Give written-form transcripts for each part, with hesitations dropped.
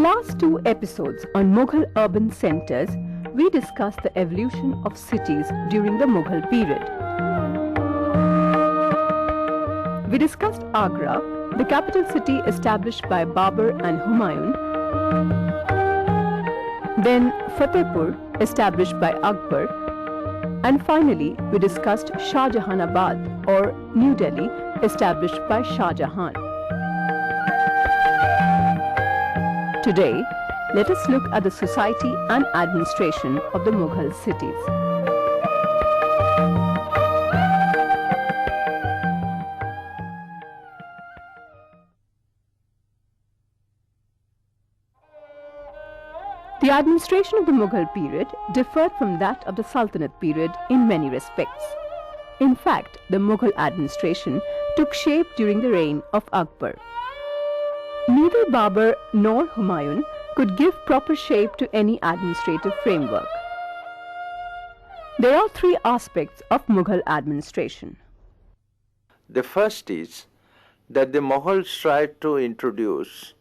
last two episodes on Mughal urban centers, we discussed the evolution of cities during the Mughal period. We discussed Agra, the capital city established by Babur and Humayun, then Fatehpur, established by Akbar, and finally we discussed Shahjahanabad or New Delhi, established by Shah Jahan. Today, let us look at the society and administration of the Mughal cities. The administration of the Mughal period differed from that of the Sultanate period in many respects. In fact, the Mughal administration took shape during the reign of Akbar. Neither Babur nor Humayun could give proper shape to any administrative framework. There are three aspects of Mughal administration. The first is that the Mughals tried to introduce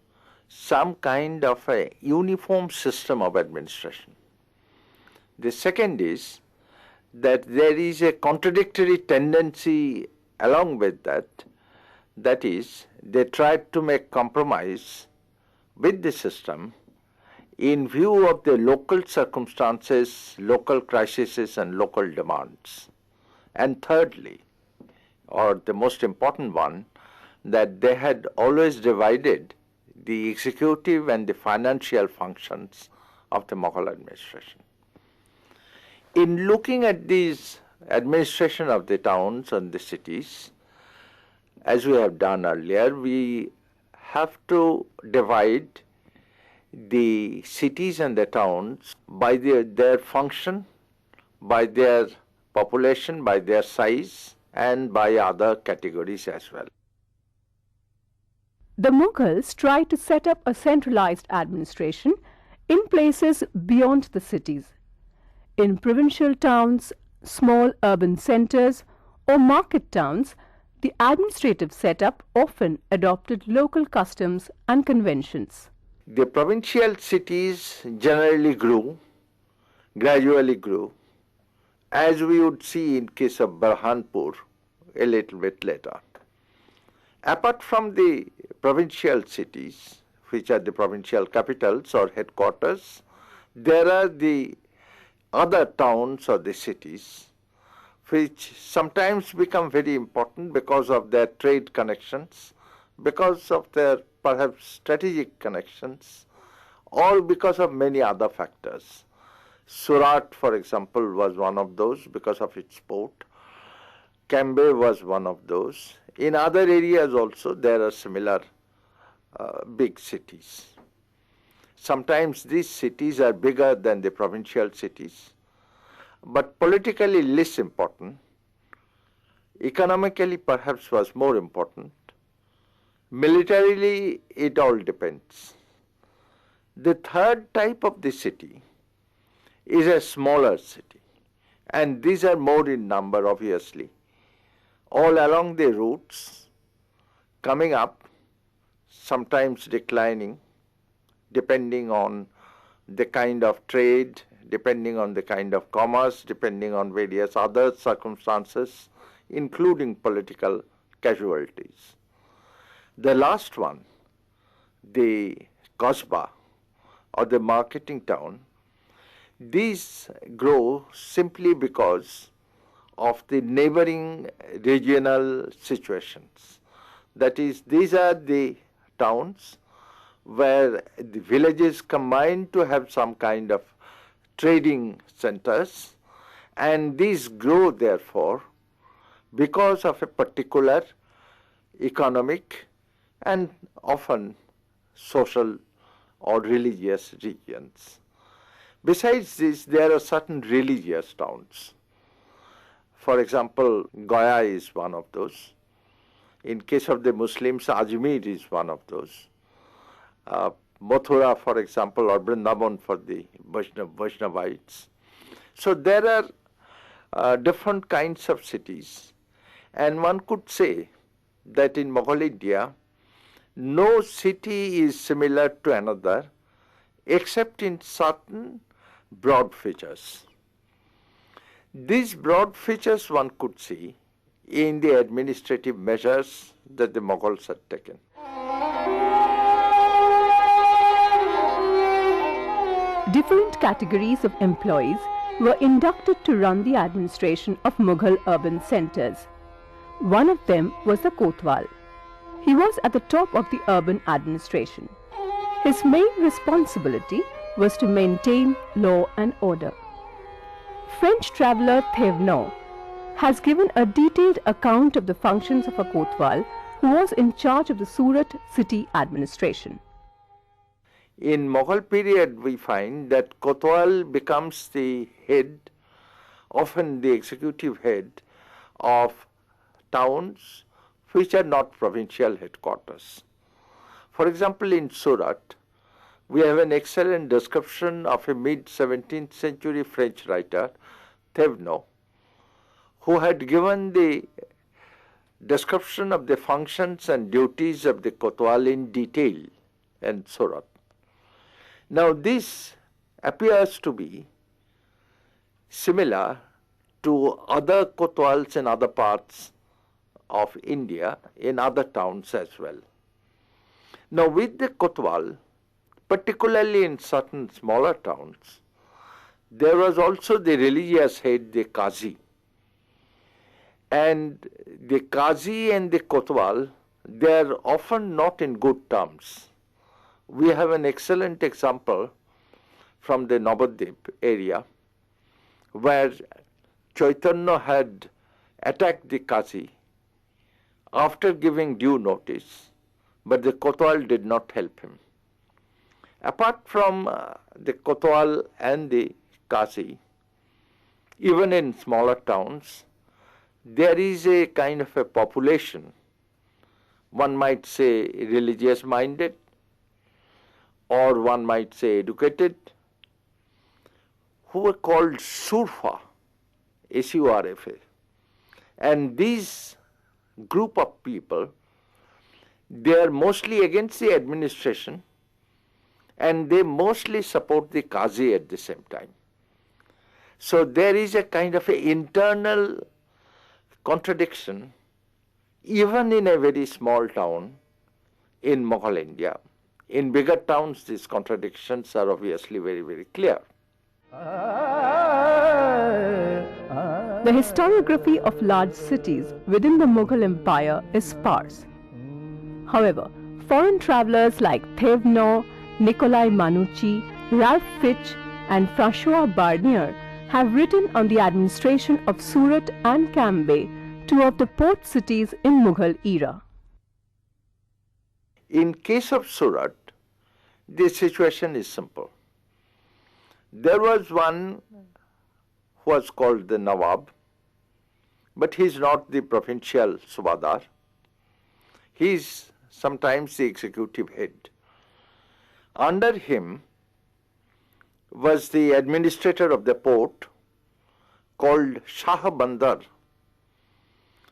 some kind of a uniform system of administration. The second is that there is a contradictory tendency along with that. That is, they tried to make compromise with the system in view of the local circumstances, local crises and local demands. And thirdly, or the most important one, that they had always divided the executive and the financial functions of the Mughal administration. In looking at these administration of the towns and the cities, as we have done earlier, we have to divide the cities and the towns by their function, by their population, by their size, and by other categories as well. The Mughals tried to set up a centralized administration in places beyond the cities. In provincial towns, small urban centers, or market towns, the administrative setup often adopted local customs and conventions. The provincial cities generally gradually grew, as we would see in case of Burhanpur a little bit later. Apart from the provincial cities, which are the provincial capitals or headquarters, there are the other towns or the cities which sometimes become very important because of their trade connections, because of their perhaps strategic connections, or because of many other factors. Surat, for example, was one of those because of its port. Cambay was one of those. In other areas also there are similar big cities. Sometimes these cities are bigger than the provincial cities, but politically less important. Economically perhaps was more important. Militarily it all depends. The third type of the city is a smaller city, and these are more in number obviously, all along the routes, coming up, sometimes declining, depending on the kind of trade, depending on the kind of commerce, depending on various other circumstances, including political casualties. The last one, the Qasbah or the marketing town, these grow simply because of the neighboring regional situations. That is, these are the towns where the villages combine to have some kind of trading centers, and these grow therefore because of a particular economic and often social or religious regions. Besides this, there are certain religious towns. For example, Gaya is one of those. In case of the Muslims, Ajmer is one of those. Mathura, for example, or Vrindavan for the Vaishnavites. So there are different kinds of cities, and one could say that in Mughal India, no city is similar to another except in certain broad features. These broad features one could see in the administrative measures that the Mughals had taken. Different categories of employees were inducted to run the administration of Mughal urban centers. One of them was the Kotwal. He was at the top of the urban administration. His main responsibility was to maintain law and order. French traveller Thévenot has given a detailed account of the functions of a Kotwal who was in charge of the Surat city administration. In Mughal period, we find that Kotwal becomes the head, often the executive head of towns which are not provincial headquarters. For example, in Surat, we have an excellent description of a mid-17th century French writer, Thévenot, who had given the description of the functions and duties of the Kotwal in detail in Surat. Now this appears to be similar to other Kotwals in other parts of India, in other towns as well. Now with the Kotwal, particularly in certain smaller towns, there was also the religious head, the Qazi. And the Qazi and the Kotwal, they are often not in good terms. We have an excellent example from the Navadvip area where Chaitanya had attacked the Qazi after giving due notice, but the Kotwal did not help him. Apart from the Kotwal and the Qazi, even in smaller towns, there is a kind of a population, one might say religious minded, or one might say educated, who were called Surfa, S-U-R-F-A. And these group of people, they are mostly against the administration and they mostly support the Qazi at the same time. So there is a kind of an internal contradiction even in a very small town in Mughal India. In bigger towns, these contradictions are obviously very, very clear. The historiography of large cities within the Mughal Empire is sparse. However, foreign travellers like Thévenot, Nicolai Manucci, Ralph Fitch and François Barnier have written on the administration of Surat and Cambay, two of the port cities in Mughal era. In case of Surat, the situation is simple. There was one who was called the Nawab, but he is not the provincial Subadar. He is sometimes the executive head. Under him was the administrator of the port called Shah Bandar,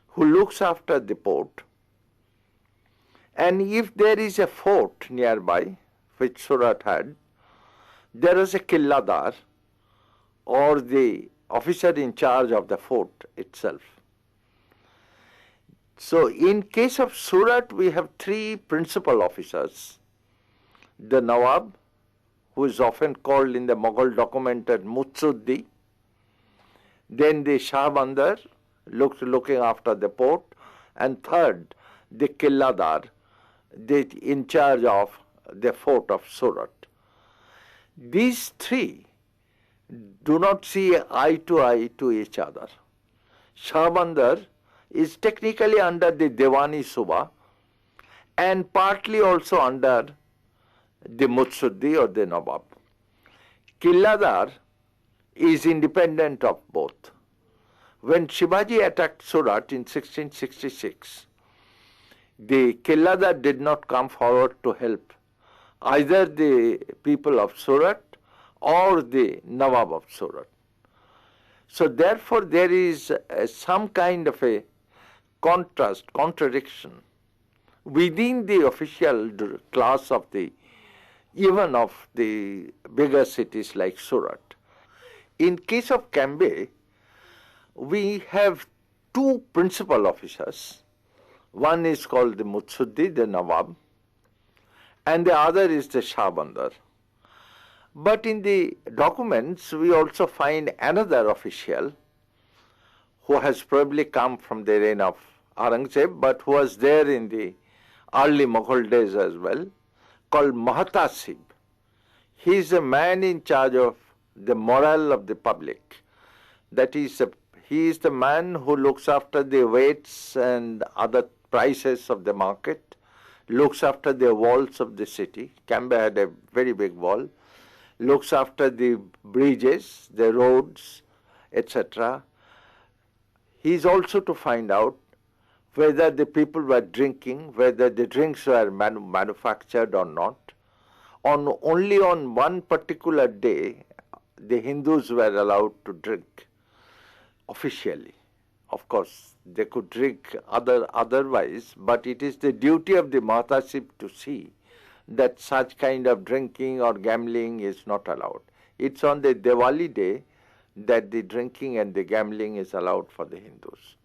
who looks after the port. And if there is a fort nearby, which Surat had, there is a Killadar, or the officer in charge of the fort itself. So in case of Surat, we have three principal officers. The Nawab, who is often called in the Mughal document as Mutsuddi. Then the Shah Bandar, looking after the port. And third, the Killadar, in charge of the fort of Surat. These three do not see eye to each other. Shah Bandar is technically under the Devani Suba and partly also under the Mutsuddi or the Nawab. Killadar is independent of both. When Shivaji attacked Surat in 1666, the Killadar did not come forward to help either the people of Surat or the Nawab of Surat. So therefore there is some kind of a contradiction within the official class of the even of the bigger cities like Surat. In case of Cambay, we have two principal officers. One is called the Mutsuddi, the Nawab, and the other is the Shahbandar. But in the documents, we also find another official who has probably come from the reign of Aurangzeb, but who was there in the early Mughal days as well, called Muhtasib. He is a man in charge of the morale of the public. That is, he is the man who looks after the weights and other prices of the market, looks after the walls of the city. Cambay had a very big wall. Looks after the bridges, the roads, etc. He is also to find out whether the people were drinking, whether the drinks were manufactured or not. Only on one particular day, the Hindus were allowed to drink officially. Of course, they could drink otherwise, but it is the duty of the Muhtasib to see that such kind of drinking or gambling is not allowed. It's on the Diwali day that the drinking and the gambling is allowed for the Hindus.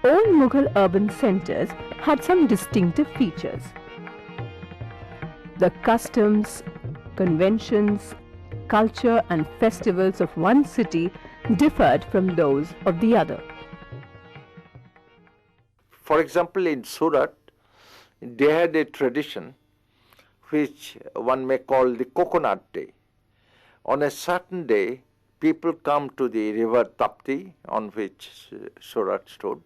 All Mughal urban centers had some distinctive features. The customs, conventions, culture and festivals of one city differed from those of the other. For example, in Surat, they had a tradition which one may call the Coconut Day. On a certain day, people come to the river Tapti, on which Surat stood,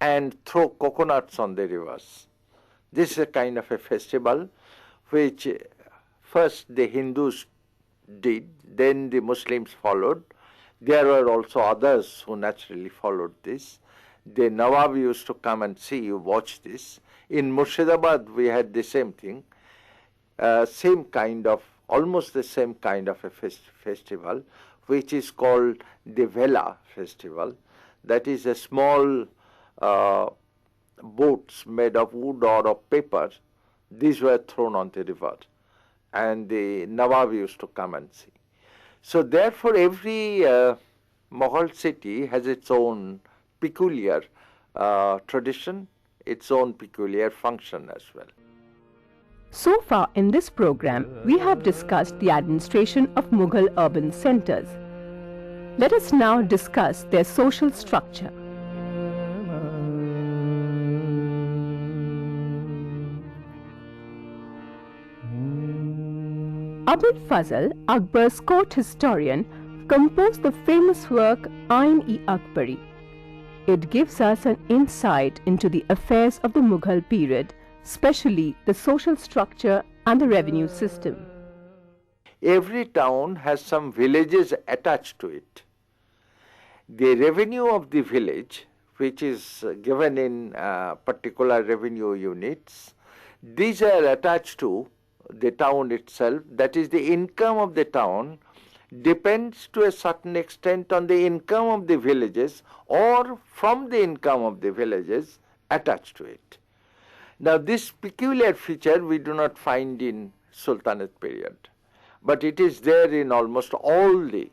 and throw coconuts on the rivers. This is a kind of a festival which first the Hindus did, then the Muslims followed. There were also others who naturally followed this. The Nawab used to come and see, watch this. In Murshidabad, we had the same thing, almost the same kind of a festival, which is called the Vela festival. That is a small boats made of wood or of paper. These were thrown on the river, and the Nawab used to come and see. So therefore, every Mughal city has its own peculiar tradition, its own peculiar function as well. So far in this program, we have discussed the administration of Mughal urban centers. Let us now discuss their social structure. Abul Fazl, Akbar's court historian, composed the famous work Ain-e-Akbari. It gives us an insight into the affairs of the Mughal period, especially the social structure and the revenue system. Every town has some villages attached to it. The revenue of the village, which is given in particular revenue units, these are attached to the town itself. That is, the income of the town depends to a certain extent on the income of the villages or from the income of the villages attached to it. Now, this peculiar feature we do not find in Sultanate period, but it is there in almost all the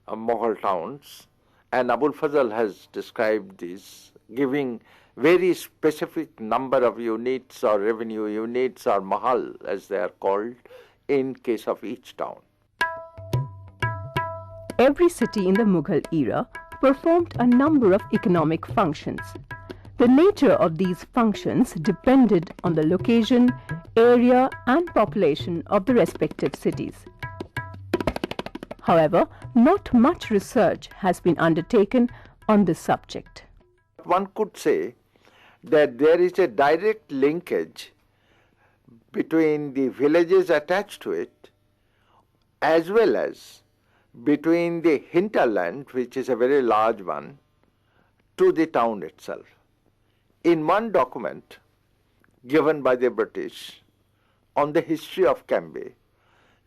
Mughal towns, and Abul Fazl has described this, giving very specific number of units or revenue units or mahal as they are called in case of each town. Every city in the Mughal era performed a number of economic functions. The nature of these functions depended on the location, area and population of the respective cities. However, not much research has been undertaken on this subject. One could say that there is a direct linkage between the villages attached to it as well as between the hinterland, which is a very large one, to the town itself. In one document given by the British on the history of Cambay,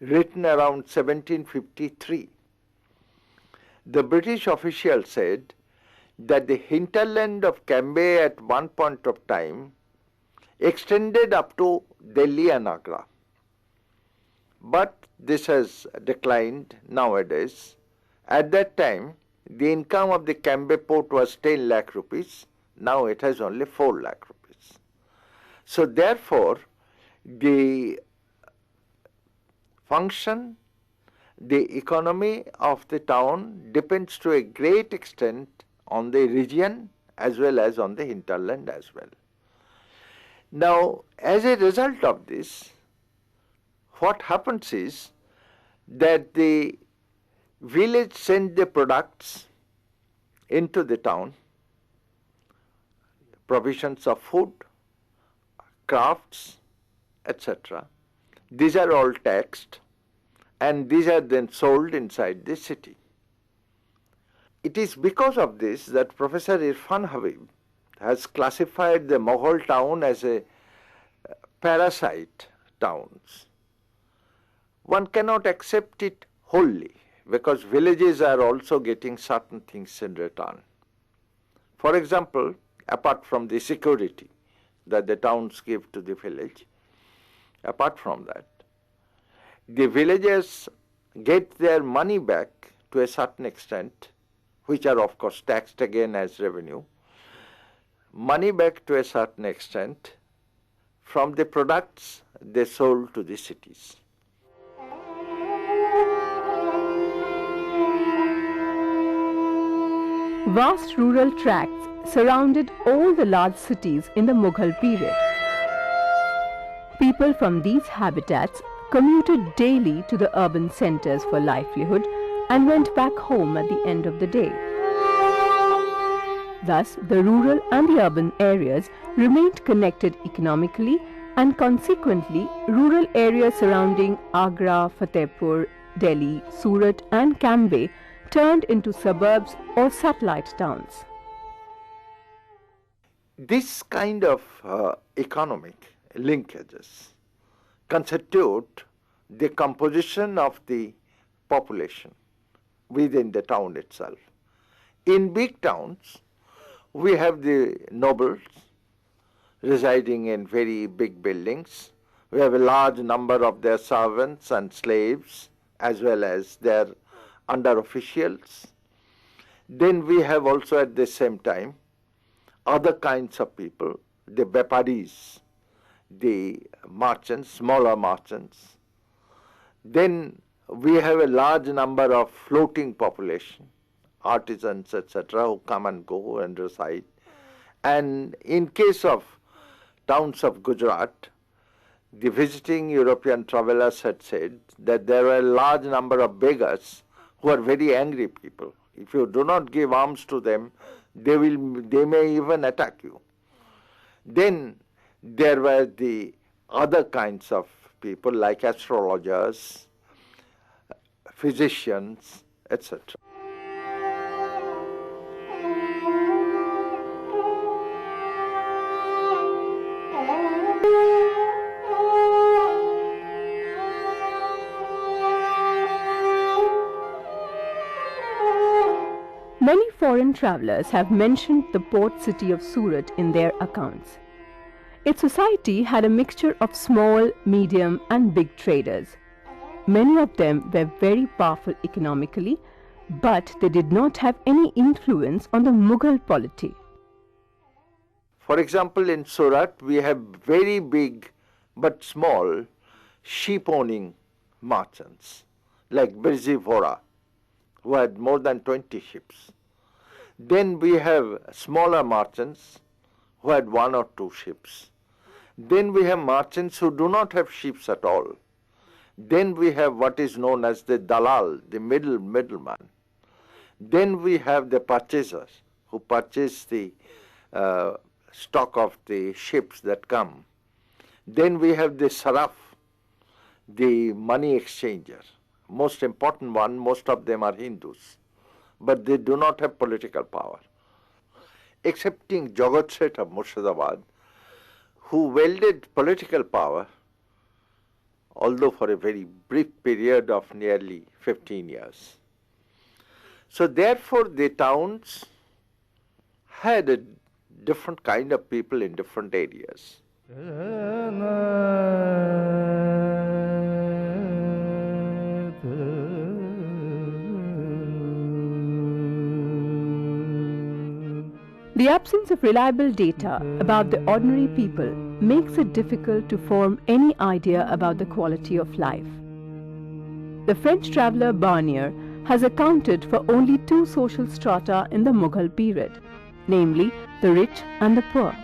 written around 1753, the British official said that the hinterland of Cambay at one point of time extended up to Delhi and Agra. But this has declined nowadays. At that time, the income of the Cambay port was 10 lakh rupees. Now it has only 4 lakh rupees. So therefore, the function, the economy of the town depends to a great extent on the region as well as on the hinterland as well. Now, as a result of this, what happens is that the village sends the products into the town, provisions of food, crafts, etc. These are all taxed and these are then sold inside the city. It is because of this that Professor Irfan Habib has classified the Mughal town as a parasite towns. One cannot accept it wholly because villages are also getting certain things in return. For example, apart from the security that the towns give to the village, apart from that, the villagers get their money back to a certain extent, which are of course taxed again as revenue, money back to a certain extent from the products they sold to the cities. Vast rural tracts surrounded all the large cities in the Mughal period. People from these habitats commuted daily to the urban centers for livelihood and went back home at the end of the day. Thus, the rural and the urban areas remained connected economically, and consequently, rural areas surrounding Agra, Fatehpur, Delhi, Surat and Cambay turned into suburbs or satellite towns. This kind of economic linkages constitute the composition of the population within the town itself. In big towns, we have the nobles residing in very big buildings. We have a large number of their servants and slaves as well as their under officials. Then we have also at the same time other kinds of people, the Beparis, the merchants, smaller merchants. Then we have a large number of floating population, artisans, etc., who come and go and reside. And in case of towns of Gujarat, the visiting European travelers had said that there were a large number of beggars who are very angry people. If you do not give alms to them, they may even attack you. Then there were the other kinds of people like astrologers, physicians, etc. Many foreign travelers have mentioned the port city of Surat in their accounts. Its society had a mixture of small, medium and big traders. Many of them were very powerful economically, but they did not have any influence on the Mughal polity. For example, in Surat, we have very big but small sheep-owning merchants like Birzi Vora, who had more than 20 ships. Then we have smaller merchants who had 1 or 2 ships. Then we have merchants who do not have ships at all. Then we have what is known as the dalal, the middleman. Then we have the purchasers who purchase the stock of the ships that come. Then we have the saraf, the money exchanger. Most important one, most of them are Hindus, but they do not have political power. Excepting Jagat Seth of Murshidabad, who wielded political power, although for a very brief period of nearly 15 years. So therefore the towns had a different kind of people in different areas. The absence of reliable data about the ordinary people makes it difficult to form any idea about the quality of life. The French traveller Barnier has accounted for only two social strata in the Mughal period, namely the rich and the poor.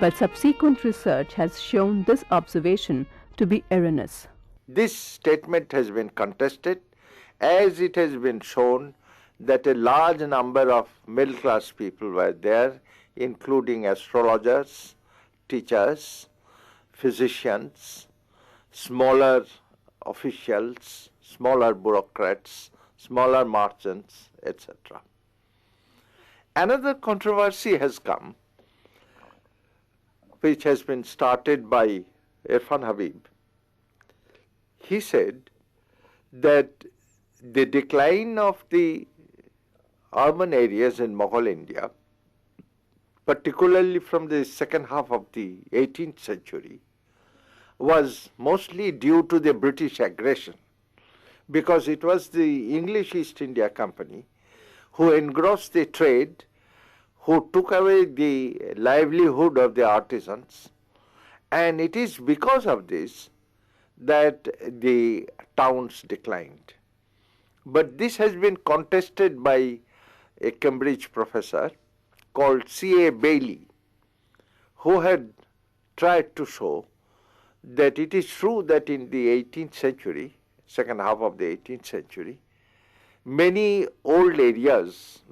But subsequent research has shown this observation to be erroneous. This statement has been contested, as it has been shown that a large number of middle class people were there, including astrologers, teachers, physicians, smaller officials, smaller bureaucrats, smaller merchants, etc. Another controversy has come, which has been started by Irfan Habib. He said that the decline of the urban areas in Mughal India, particularly from the second half of the 18th century, was mostly due to the British aggression, because it was the English East India Company who engrossed the trade, who took away the livelihood of the artisans, and it is because of this that the towns declined. But this has been contested by a Cambridge professor called C.A. Bailey, who had tried to show that it is true that in the 18th century, second half of the 18th century, many old areas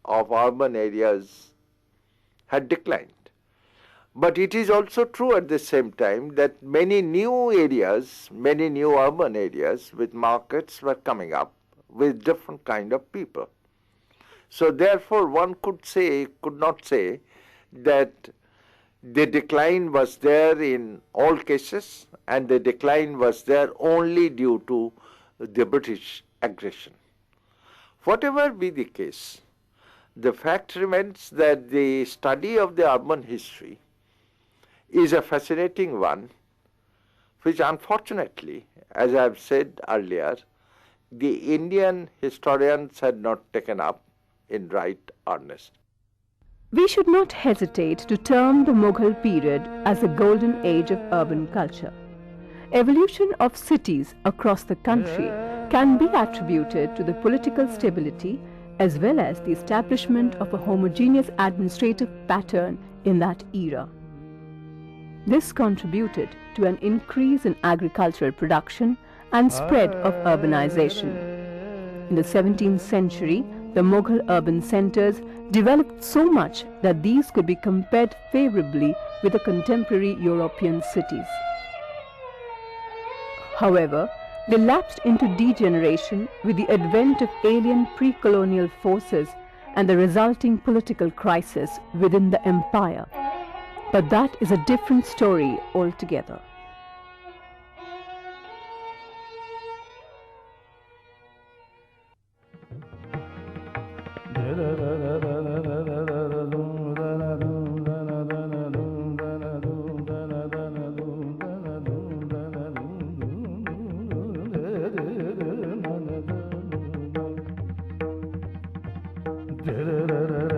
of urban areas had declined. But it is also true at the same time that many new areas, many new urban areas with markets were coming up with different kind of people. So therefore one could not say that the decline was there in all cases and the decline was there only due to the British aggression. Whatever be the case, the fact remains that the study of the urban history is a fascinating one, which unfortunately, as I have said earlier, the Indian historians had not taken up in right earnest. We should not hesitate to term the Mughal period as a golden age of urban culture. Evolution of cities across the country can be attributed to the political stability as well as the establishment of a homogeneous administrative pattern in that era. This contributed to an increase in agricultural production and spread of urbanization. In the 17th century, the Mughal urban centers developed so much that these could be compared favorably with the contemporary European cities. However, they lapsed into degeneration with the advent of alien pre-colonial forces and the resulting political crisis within the empire. But that is a different story altogether. da da da da